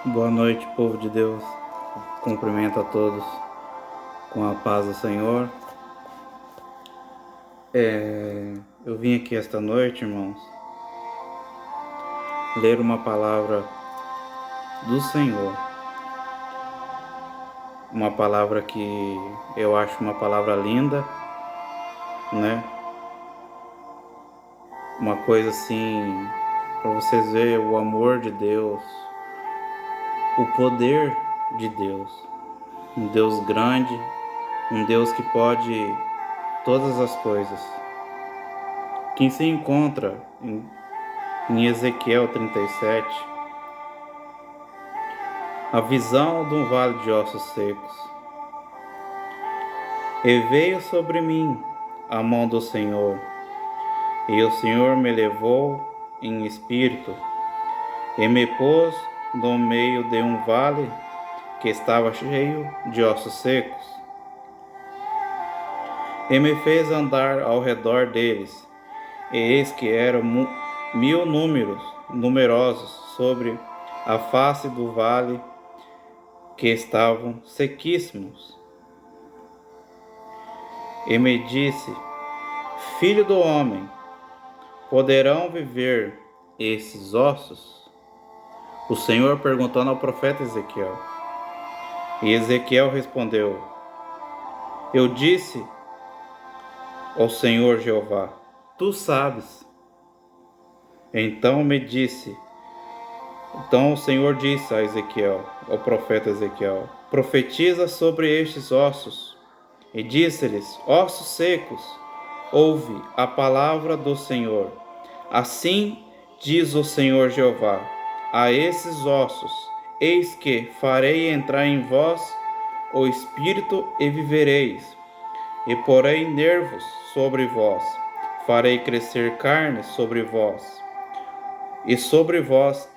Boa noite, povo de Deus. Cumprimento a todos com a paz do Senhor. Eu vim aqui esta noite, irmãos, ler uma palavra do Senhor. Uma palavra que eu acho uma palavra linda, né? Uma coisa assim, para vocês verem o amor de Deus, o poder de Deus. Um Deus grande, um Deus que pode todas as coisas. Que se encontra em Ezequiel 37, a visão de um vale de ossos secos. E veio sobre mim a mão do Senhor, e o Senhor me levou em espírito, e me pôs no meio de um vale que estava cheio de ossos secos, e me fez andar ao redor deles, e eis que eram numerosos sobre a face do vale, que estavam sequíssimos. E me disse: Filho do homem, poderão viver esses ossos? O Senhor perguntando ao profeta Ezequiel. E Ezequiel respondeu: Eu disse ao Senhor Jeová: Tu sabes. Então o Senhor disse a Ezequiel, ao profeta Ezequiel: Profetiza sobre estes ossos. E disse-lhes: Ossos secos, ouve a palavra do Senhor. Assim diz o Senhor Jeová: a esses ossos, eis que farei entrar em vós o espírito e vivereis, e porei nervos sobre vós, farei crescer carne sobre vós, e sobre vós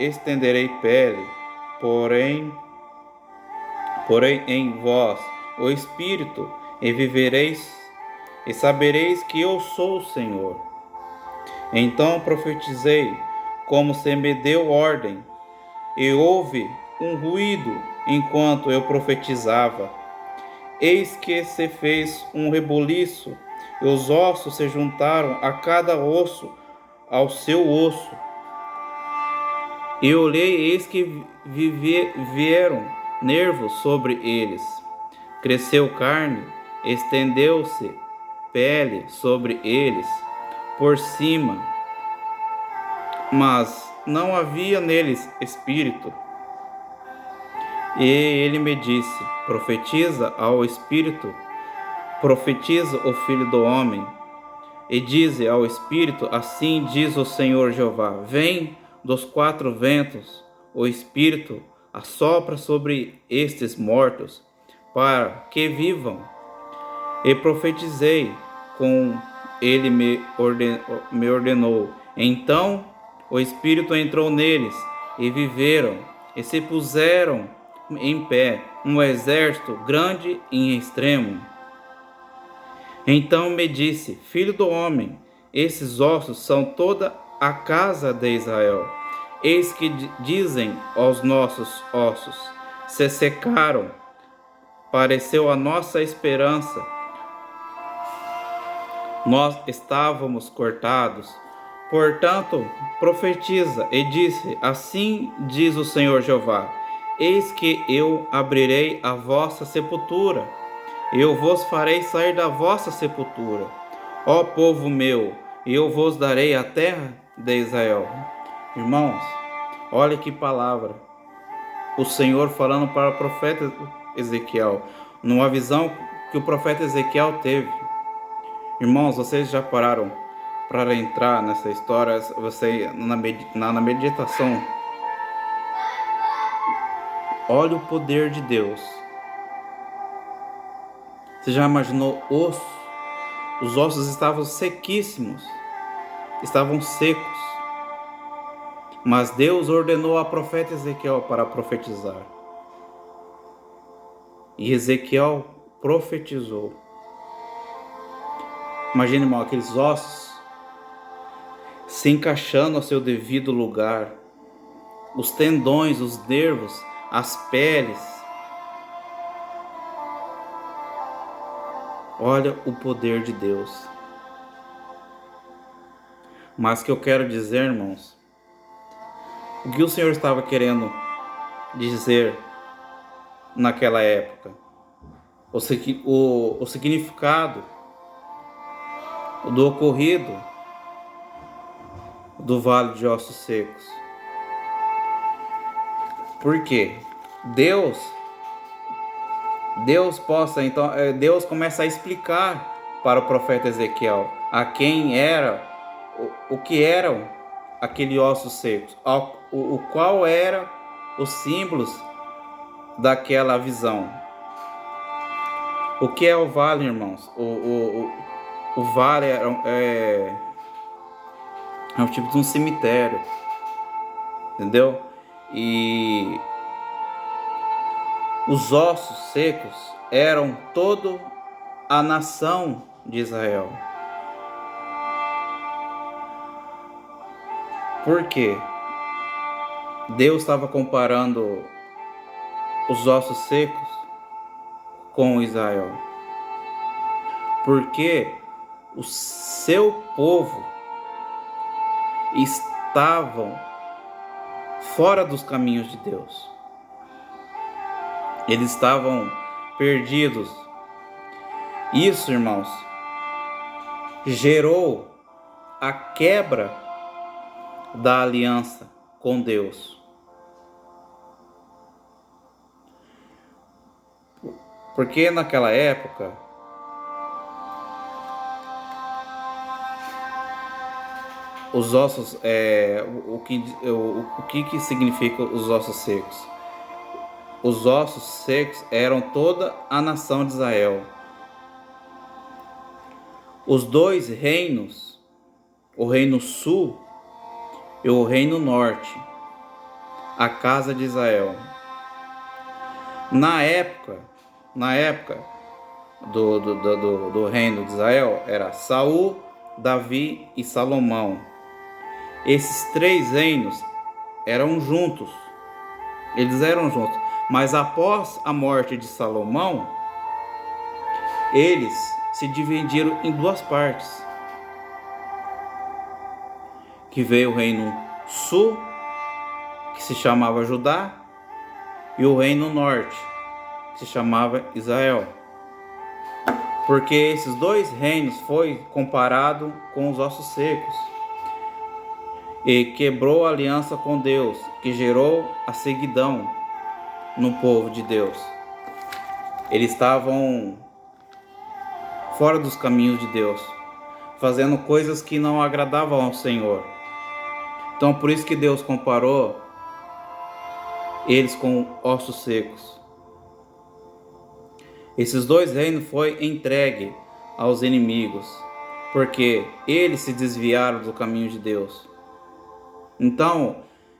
estenderei pele, porém em vós o espírito, e vivereis, e sabereis que eu sou o Senhor. Então profetizei, como se me deu ordem, e houve um ruído enquanto eu profetizava. Eis que se fez um rebuliço, e os ossos se juntaram a cada osso ao seu osso. E olhei, eis que vieram nervos sobre eles. Cresceu carne, estendeu-se pele sobre eles, por cima, mas não havia neles espírito. E ele me disse: Profetiza ao espírito, profetiza o filho do homem, e dize ao espírito: Assim diz o Senhor Jeová: Vem dos quatro ventos, o espírito assopra sobre estes mortos, para que vivam. E profetizei, com ele me ordenou. Então o espírito entrou neles, e viveram, e se puseram em pé um exército grande em extremo. Então me disse: Filho do homem, esses ossos são toda a casa de Israel. Eis que dizem aos nossos ossos: se secaram, pareceu a nossa esperança. Nós estávamos cortados. Portanto, profetiza e disse: Assim diz o Senhor Jeová: Eis que eu abrirei a vossa sepultura, eu vos farei sair da vossa sepultura, ó povo meu, e eu vos darei a terra de Israel. Irmãos, olha que palavra. O Senhor falando para o profeta Ezequiel, numa visão que o profeta Ezequiel teve. Irmãos, vocês já pararam para entrar nessa história, você na meditação? Olha o poder de Deus. Você já imaginou osso? Os ossos estavam sequíssimos, estavam secos. Mas Deus ordenou a profeta Ezequiel para profetizar. E Ezequiel profetizou. Imagine, irmão, aqueles ossos se encaixando ao seu devido lugar. os tendões, os nervos, as peles. Olha o poder de Deus. Mas que eu quero dizer, irmãos, o que o Senhor estava querendo dizer naquela época? O significado do ocorrido do vale de ossos secos. Por quê? Deus começa a explicar para o profeta Ezequiel a quem era, o que eram aqueles ossos secos, o qual eram os símbolos daquela visão. O que é o vale, irmãos? O vale é um tipo de um cemitério, entendeu? E os ossos secos eram toda a nação de Israel. Por quê? Deus estava comparando os ossos secos com Israel. Porque o seu povo estavam fora dos caminhos de Deus. Eles estavam perdidos. Isso, irmãos, gerou a quebra da aliança com Deus. Porque naquela época os ossos, o que significa os ossos secos? Os ossos secos eram toda a nação de Israel. Os dois reinos, o reino sul e o reino norte, a casa de Israel. Na época do reino de Israel, era Saul, Davi e Salomão. Esses três reinos eram juntos. Eles eram juntos. Mas após a morte de Salomão, eles se dividiram em duas partes. Que veio o reino sul, que se chamava Judá, e o reino norte, que se chamava Israel. Porque esses dois reinos foi comparado com os ossos secos. E quebrou a aliança com Deus, que gerou a seguidão no povo de Deus. Eles estavam fora dos caminhos de Deus, fazendo coisas que não agradavam ao Senhor. Então por isso que Deus comparou eles com ossos secos. Esses dois reinos foi entregue aos inimigos, porque eles se desviaram do caminho de Deus. Então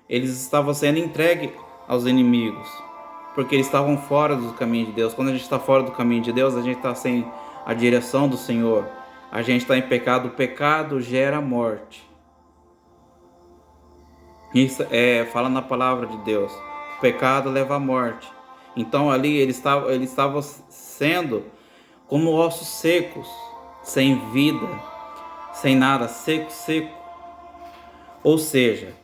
eles estavam sendo entregues aos inimigos, porque eles estavam fora do caminho de Deus. Quando a gente está fora do caminho de Deus, a gente está sem a direção do Senhor. A gente está em pecado. O pecado gera morte. Isso fala na palavra de Deus. O pecado leva à morte. Então ali eles estavam sendo como ossos secos, sem vida, sem nada, seco. Ou seja,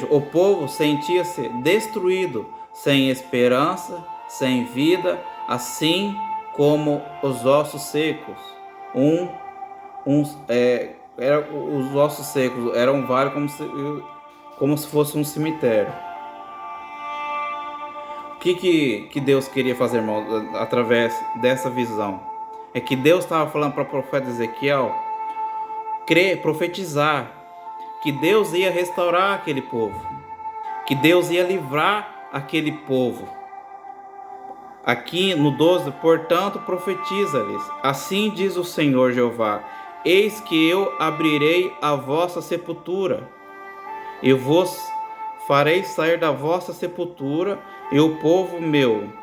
o povo sentia-se destruído, sem esperança, sem vida, assim como os ossos secos. Os ossos secos eram um vale como se fosse um cemitério. O que Deus queria fazer, irmão, através dessa visão? É que Deus estava falando para o profeta Ezequiel profetizar que Deus ia restaurar aquele povo, que Deus ia livrar aquele povo. Aqui no 12, portanto, profetiza-lhes: assim diz o Senhor Jeová: eis que eu abrirei a vossa sepultura, eu vos farei sair da vossa sepultura, e o povo meu,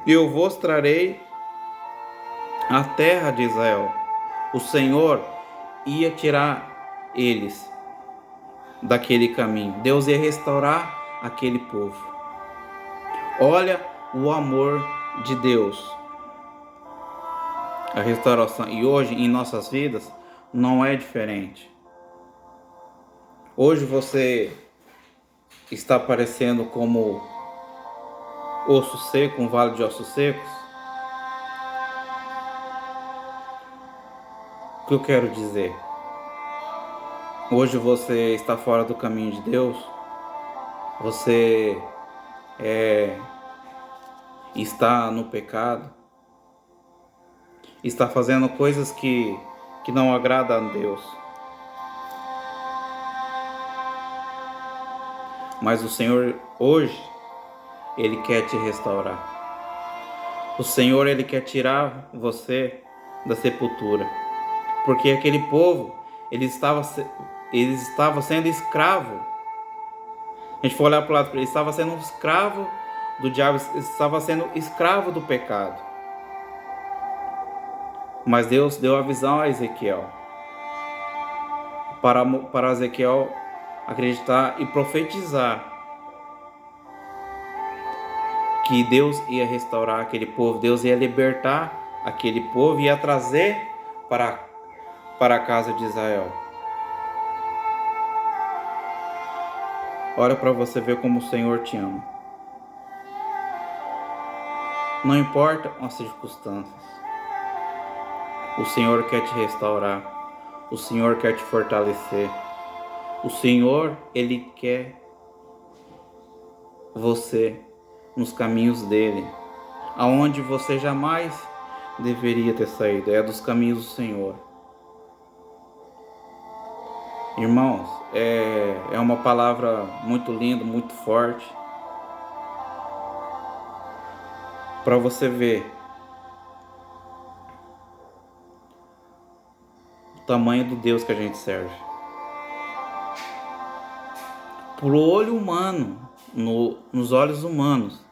eu vos trarei a terra de Israel. O Senhor ia tirar eles daquele caminho. Deus ia restaurar aquele povo. Olha o amor de Deus, a restauração. E hoje em nossas vidas não é diferente. Hoje você está parecendo como osso seco, um vale de ossos secos. O que eu quero dizer? Hoje você está fora do caminho de Deus. Você está no pecado. Está fazendo coisas que não agradam a Deus. Mas o Senhor hoje, Ele quer te restaurar. O Senhor, Ele quer tirar você da sepultura. Porque aquele povo, ele estava sendo escravo. A gente for olhar para o lado, ele estava sendo um escravo do diabo, estava sendo escravo do pecado. Mas Deus deu a visão a Ezequiel, para Ezequiel acreditar e profetizar que Deus ia restaurar aquele povo, Deus ia libertar aquele povo e ia trazer para a casa de Israel. Olha para você ver como o Senhor te ama. Não importa as circunstâncias, o Senhor quer te restaurar, o Senhor quer te fortalecer, o Senhor, Ele quer você nos caminhos dEle, aonde você jamais deveria ter saído, é dos caminhos do Senhor. Irmãos, é uma palavra muito linda, muito forte, para você ver o tamanho do Deus que a gente serve. Por olho humano, nos olhos humanos,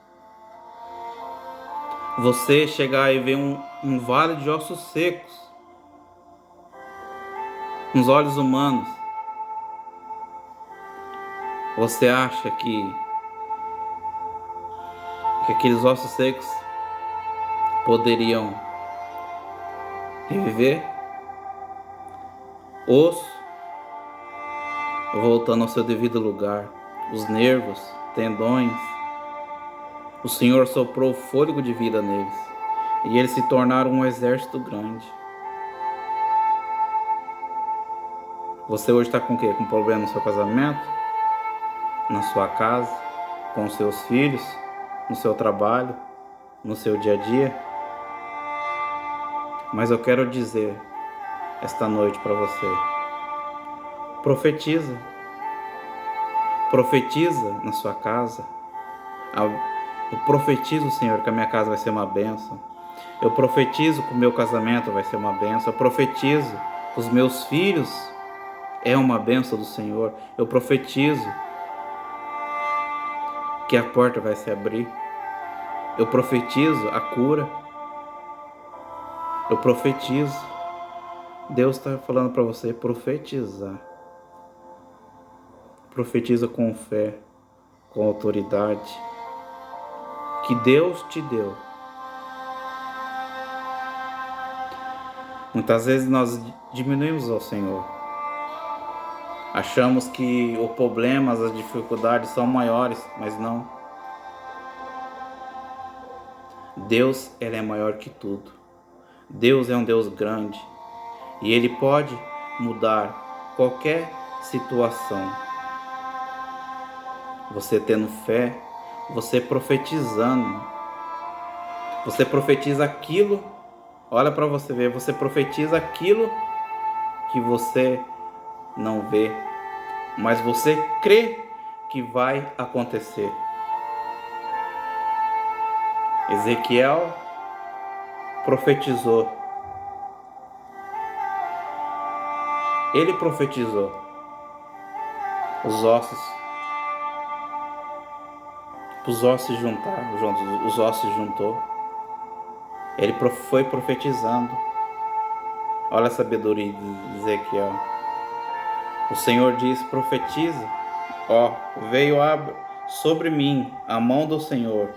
você chegar e ver um vale de ossos secos, nos olhos humanos, você acha que aqueles ossos secos poderiam reviver? Osso voltando ao seu devido lugar, os nervos, tendões. O Senhor soprou fôlego de vida neles e eles se tornaram um exército grande. Você hoje está com o quê? Com problema no seu casamento? Na sua casa? Com os seus filhos? No seu trabalho? No seu dia a dia? Mas eu quero dizer esta noite para você: profetiza. Profetiza na sua casa. Eu profetizo, Senhor, que a minha casa vai ser uma bênção. Eu profetizo que o meu casamento vai ser uma bênção. Eu profetizo que os meus filhos é uma bênção do Senhor. Eu profetizo que a porta vai se abrir. Eu profetizo a cura. Eu profetizo. Deus está falando para você profetizar. Profetiza com fé, com autoridade que Deus te deu. Muitas vezes nós diminuímos ao Senhor. Achamos que os problemas, as dificuldades são maiores, mas não. Deus, Ele é maior que tudo. Deus é um Deus grande e Ele pode mudar qualquer situação. Você tendo fé, você profetizando, você profetiza aquilo, olha para você ver, você profetiza aquilo que você não vê, mas você crê que vai acontecer. Ezequiel profetizou. Ele profetizou. Os ossos se juntaram, os ossos juntou. Ele foi profetizando. Olha a sabedoria de Ezequiel. O Senhor diz: profetiza. Ó, veio sobre mim a mão do Senhor,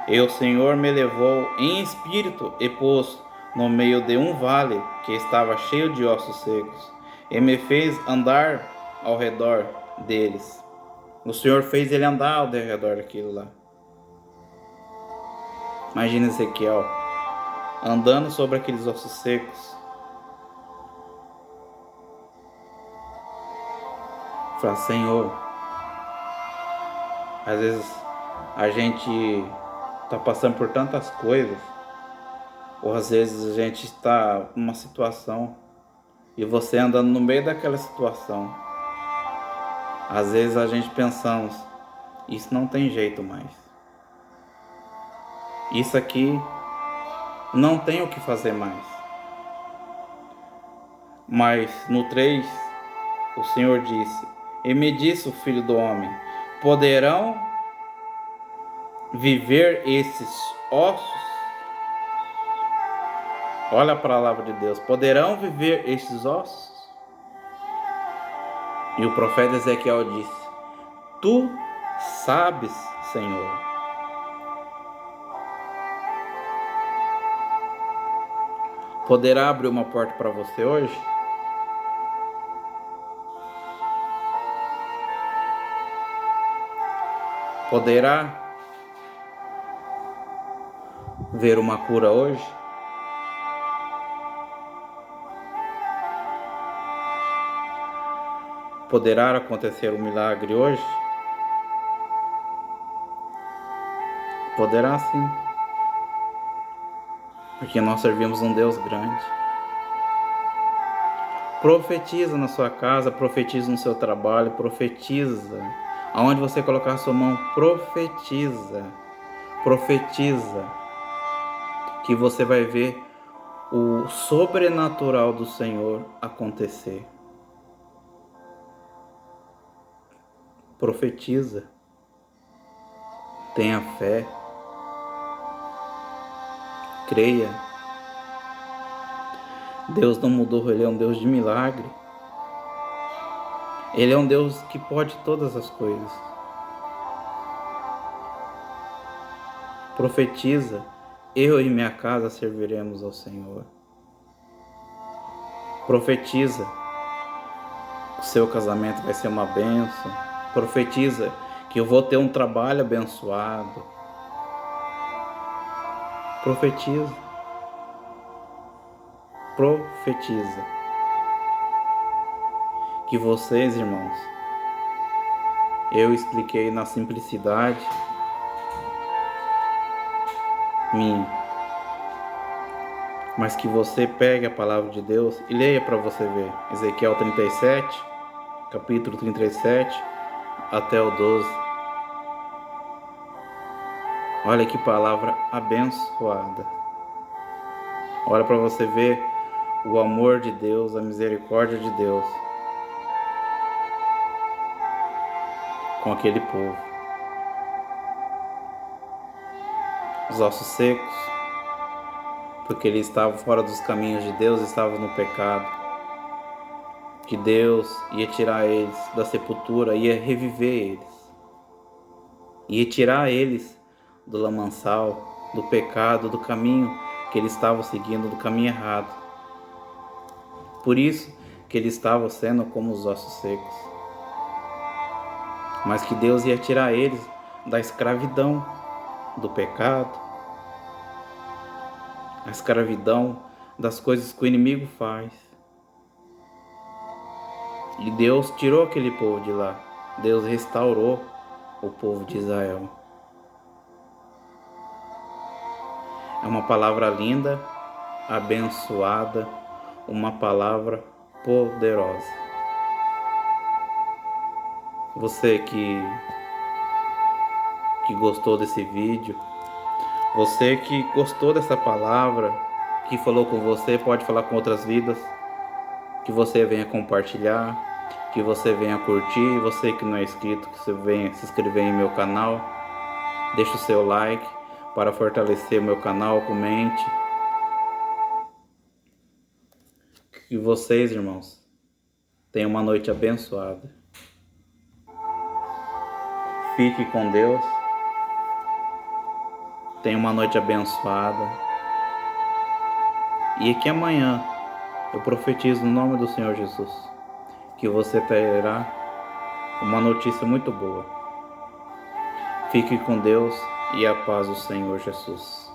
e o Senhor me levou em espírito e pôs no meio de um vale que estava cheio de ossos secos, e me fez andar ao redor deles. O Senhor fez ele andar ao redor daquilo lá. Imagina Ezequiel andando sobre aqueles ossos secos. Fala: Senhor, às vezes a gente está passando por tantas coisas, ou às vezes a gente está numa situação e você andando no meio daquela situação. Às vezes a gente pensamos: isso não tem jeito mais. Isso aqui não tem o que fazer mais. Mas no 3, o Senhor disse: e me disse o Filho do Homem: poderão viver esses ossos? Olha a palavra de Deus: poderão viver esses ossos? E o profeta Ezequiel disse: tu sabes, Senhor. Poderá abrir uma porta para você hoje? Poderá ver uma cura hoje? Poderá acontecer um milagre hoje? Poderá sim, porque nós servimos um Deus grande. Profetiza na sua casa, profetiza no seu trabalho, profetiza. Aonde você colocar a sua mão, profetiza. Profetiza que você vai ver o sobrenatural do Senhor acontecer. Profetiza. Tenha fé. Creia. Deus não mudou, Ele é um Deus de milagre. Ele é um Deus que pode todas as coisas. Profetiza: eu e minha casa serviremos ao Senhor. Profetiza: o seu casamento vai ser uma bênção. Profetiza que eu vou ter um trabalho abençoado. Profetiza. Profetiza. Que vocês, irmãos, eu expliquei na simplicidade minha, mas que você pegue a palavra de Deus e leia para você ver. Ezequiel 37, capítulo 37 até o 12. Olha que palavra abençoada. Olha para você ver o amor de Deus, a misericórdia de Deus com aquele povo. Os ossos secos, porque eles estavam fora dos caminhos de Deus, estavam no pecado. Que Deus ia tirar eles da sepultura, ia reviver eles. Ia tirar eles do lamaçal, do pecado, do caminho que eles estavam seguindo, do caminho errado. Por isso que eles estavam sendo como os ossos secos. Mas que Deus ia tirar eles da escravidão, do pecado, a escravidão das coisas que o inimigo faz. E Deus tirou aquele povo de lá. Deus restaurou o povo de Israel. É uma palavra linda, abençoada, uma palavra poderosa. Você que gostou desse vídeo, você que gostou dessa palavra, que falou com você, pode falar com outras vidas, que você venha compartilhar, que você venha curtir, você que não é inscrito, que você venha se inscrever em meu canal, deixe o seu like para fortalecer meu canal, comente, Que vocês, irmãos, tenham uma noite abençoada. Fique com Deus. Tenha uma noite abençoada. E que amanhã eu profetizo no nome do Senhor Jesus que você terá uma notícia muito boa. Fique com Deus e a paz do Senhor Jesus.